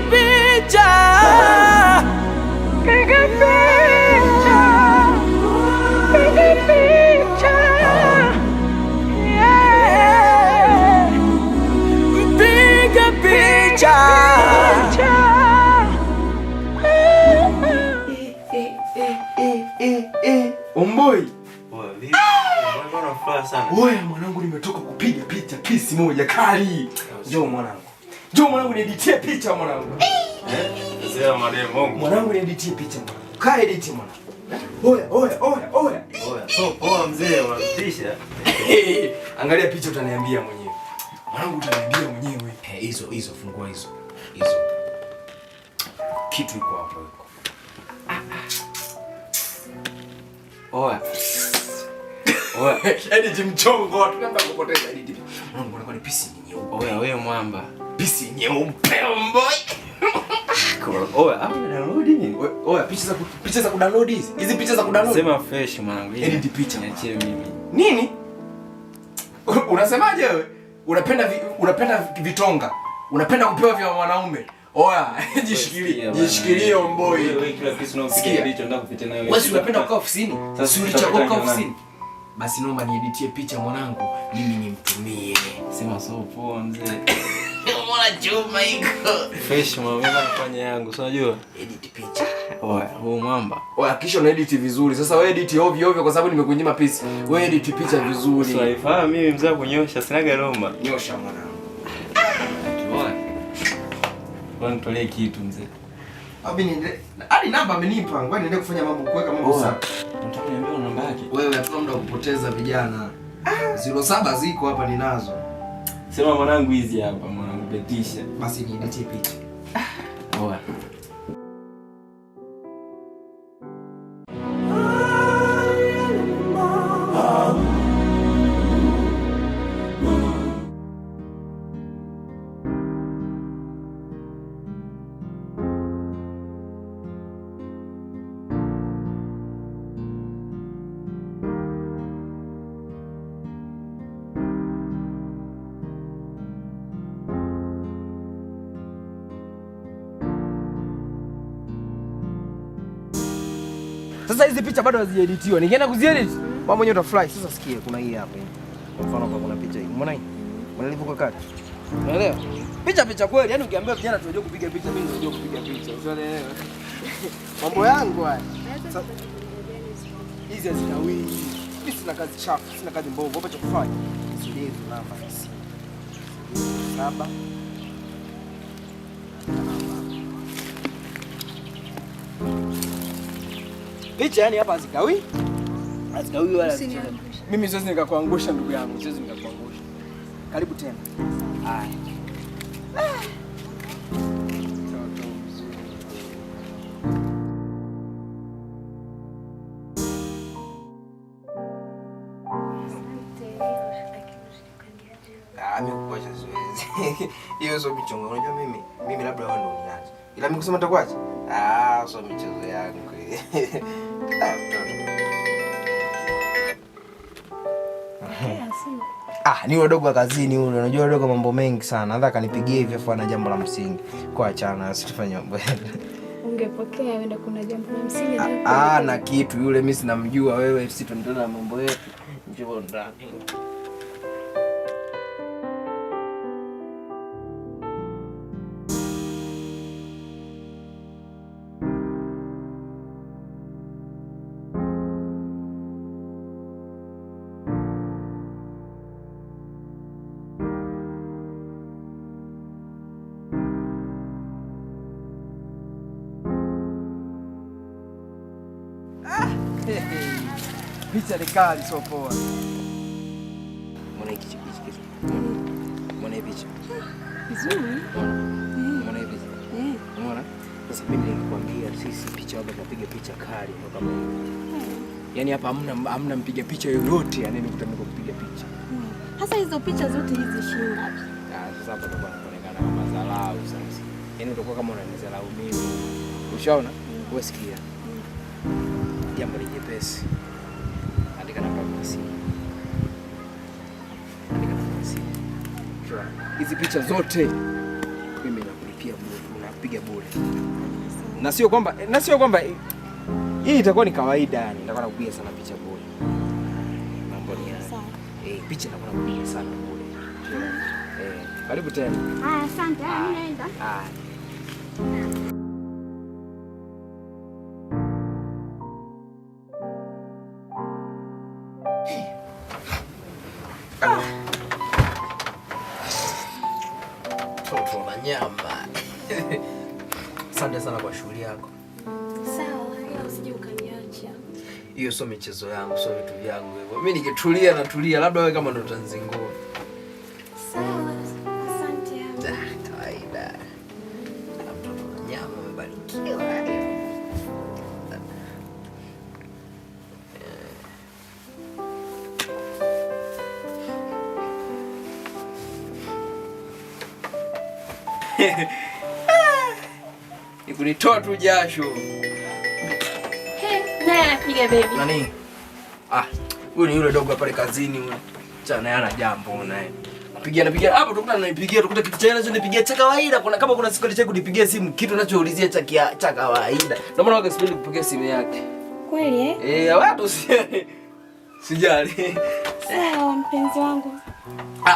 picha. Piga picha. Yeah. Piga picha. Omboi. Mbona furaha sana? Wewe mwanangu nimetoka kupiga picha pisi moja kali. Njoo mwanangu. Njoo mwanangu nieditie picha mwanangu. Sema madem Mungu. Mwanangu nieditie picha mwanangu. Kaa edit mwanangu. Oya. So poa mzee unatisha. Angalia picha utaniambia mwenyewe. Mwanangu utaniambia mwenyewe. Hizo fungua hizo. Kitu iko hapo iko. Oya. Edit mchongo, tunaenda kupoteza edit. Mwanangu unakuwa ni pisi nyeupe. Oya wewe mwamba. Pisi nyeupe Omboi. Oya, hapo download nini? Oya, picha za kudownload hizi. Hizi picha za kudownload. Sema fresh mwanangu. Edit picha. Niachie mimi. Nini? Unasemaje wewe? Unapenda vitonga. Unapenda kupewa vya wanaume. Oya, jishikilie Omboi. Wewe kila kitu unaopiga ndicho nataka kupita nayo. Wewe si unapenda kukaa ofisini? Si ulichagua kukaa ofisini? Basi naomba nieditie picha mwanangu, mimi nimtumie. Sema so poa mzee. Mbona chuma iko? Fresh mama, mimi nafanya yangu, si unajua? Edit picha. Oya, wewe mwamba. Oya, kisha una edit vizuri. Sasa wewe edit ovyo kwa sababu nimekunyima pisi. Wewe edit picha vizuri. Sasa ifaa mimi mzee kunyosha, sinaga Roma. Nyosha mwanangu. Oya. Bwana nitolee kitu mzee. Abi niende. Hadi namba amenipa. Ngoja niende kufanya mambo kuweka mambo sawa. Unataka kuniambia namba yake? Wewe hatuna muda wa kupoteza vijana. 07 ziko hapa ninazo. Sema mwanangu hizi hapa, mwanangu betisha. Basi nieditie picha. Oya. Sasa hizi picha bado hazieditiwa. Ningeenda kuziedit, mama mwenyewe utafurahi. Sasa sikia, kuna hii hapa hii. Kwa mfano hapa kuna picha hii. Umeona hii? Unaelewa kwa kati? Unaelewa? Picha kweli. Yaani ukiambia vijana tunajua kupiga picha, mimi najua kupiga picha. Unaelewa? Mambo yangu haya. Hizi hazinawi. Mimi sina kazi chafu, sina kazi mbovu. Hapa cha kufanya. Sije namba 7. Picha yani hapa hazikawi. Hazikawi wala. Mimi siwezi nikakuangusha ndugu yangu, siwezi nikakuangusha. Karibu tena. Haya. Mimi kuacha siwezi. Hiyo sio michongo. Unajua mimi labda wewe ndio uniache. Ila mimi kusema nitakuacha? Sio michezo yangu. Ni wadogo wa kazini ule. Unajua wadogo mambo mengi sana. Nataka kanipigie hivi afu ana jambo la msingi. Kwa achana usifanye mambo. Ungepokea wenda kuna jambo la msingi. Na kitu yule mimi sinamjua wewe sisi tunaendelea na mambo yetu. Njoo ndani. Picha ni kali sio poa. Mbona hiki kitu? Mbona hii picha? Nzuri. Mbona hii picha? Unaona? Sasa mimi nilikwambia sisi picha waga tunapiga picha kali ndio kama hiyo. Yaani hapa hamna mpiga picha yoyote anayekutana kupiga picha. Hasa hizo picha zote hizi shilingi ngapi? Sasa hapa ndo kuonekana kama dharau sasa. Yaani utakuwa kama unanidharau mimi. Ushaona? Wewe sikia. Jambo jepesi. Andika namba ya simu. Andika namba ya simu. Ushaona? Hizi picha zote mimi nakulipia bure, unapiga bure. Na sio kwamba hii itakuwa ni kawaida yani, nitakuwa nakupiga sana picha bure. Mambo ni haya. Picha nitakuwa nakupiga sana bure. Karibu tena. Asante. Mimi naenda. Toto na nyama. Asante sana kwa shughuli yako. Sawa, usije ukaniacha. Hiyo sio michezo yangu, sio vitu vyangu hivyo. Mimi nikitulia natulia, labda wewe kama ndo utanizingua. Sawa, asante. Kawaida. Mtoto na nyama umebarikiwa. Nikunitoa tu jasho. Naye anapiga baby. Nani? Huyu ni yule dogo pale kazini huyu. Chana yana jambo naye. Pigia hapo tukuta nanipigia tukuta kitu cha yeye nipigia cha kawaida. Kuna kama kuna siku alicheka kunipigia simu kitu anachoulizia cha kawaida. Ndio maana wakasipendi kupokea simu yake. Kweli Watu sijali. Sawa mpenzi wangu.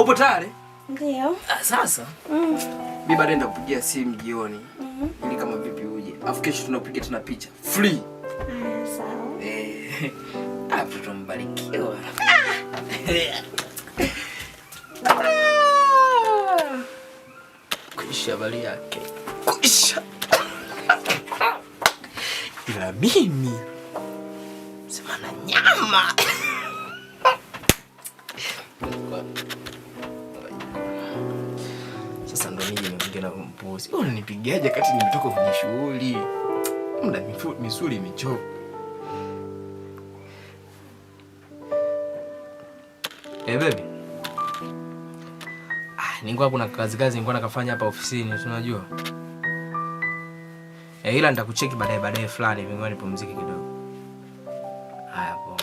Upo tayari? Ndio. Sasa. Mimi baadaye nitakupigia simu jioni. Ili kama vipi uje. Afu kesho tunapiga tena picha free. Sawa. Hapo tumbarikiwa. Kuisha bali yake. Kuisha. Ila mimi sema na nyama. Sasa ndo nije nipigie na mpuzi. Wewe unanipigiaje kati nimetoka kwenye shughuli? Muda misuli imechoka. Baby. Ningekuwa kuna kazi nilikuwa nakafanya hapa ofisini, unajua? Ila nitakucheki baadaye fulani, mimi nipumzike kidogo. Haya poa.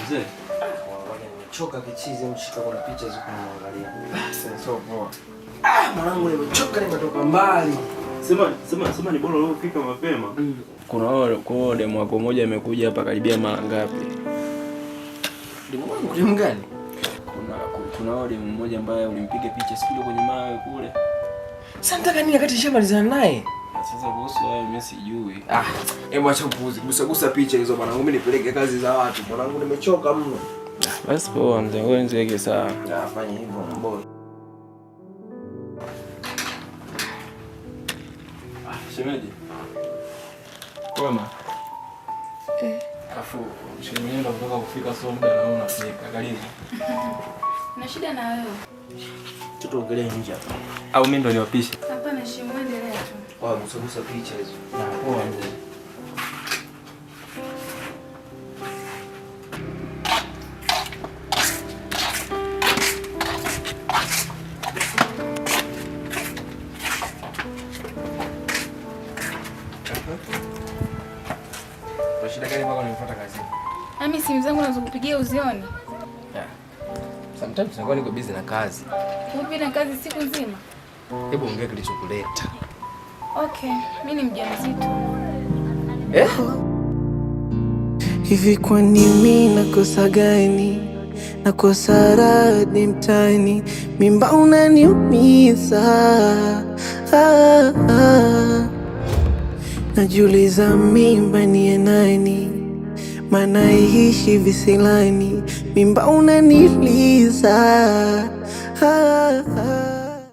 Mzee. Nimechoka kichizi mshika kwa picha ziko naangalia. Sasa poa. Mwanangu nimechoka nimetoka mbali. Sema ni bora leo fika mapema. Kuna demu wako mmoja amekuja hapa karibia mara ngapi? Demu gani? Kuna demu mmoja ambaye ulimpiga picha siku kwenye mawe kule. Sasa nataka nini wakati shamalizana naye? Sasa kuhusu wewe mimi sijui. Hebu acha upuuzi. Gusa picha hizo bwana. Mimi nipeleke kazi za watu. Mwanangu nimechoka mno. Basi poa mzee, wewe niweke sawa. Fanya hivyo mbona. Shemeji. Kwema. Afu shemeji ndo kutoka kufika sio muda na unafika. Karibu. Na shida na wewe. Tutoongelee nje hapa. Au mimi ndo niwapishe? Hapana, endelea tu. Gusa picha hizo. Poa mzee. Shida gani mpaka unifuata kazini? Mimi simu zangu nazokupigia uzioni. Sometimes nakuwa niko busy na kazi. Upi na kazi siku nzima? Hebu ongea kilichokuleta. Okay, mimi ni mjamzito. Hivi kwa nini nakosa gani? Nakosa radhi mtaani, mimba unaniumiza. Najiuliza mimba ni ya nani? Maana ishi visilani, mimba unaniliza.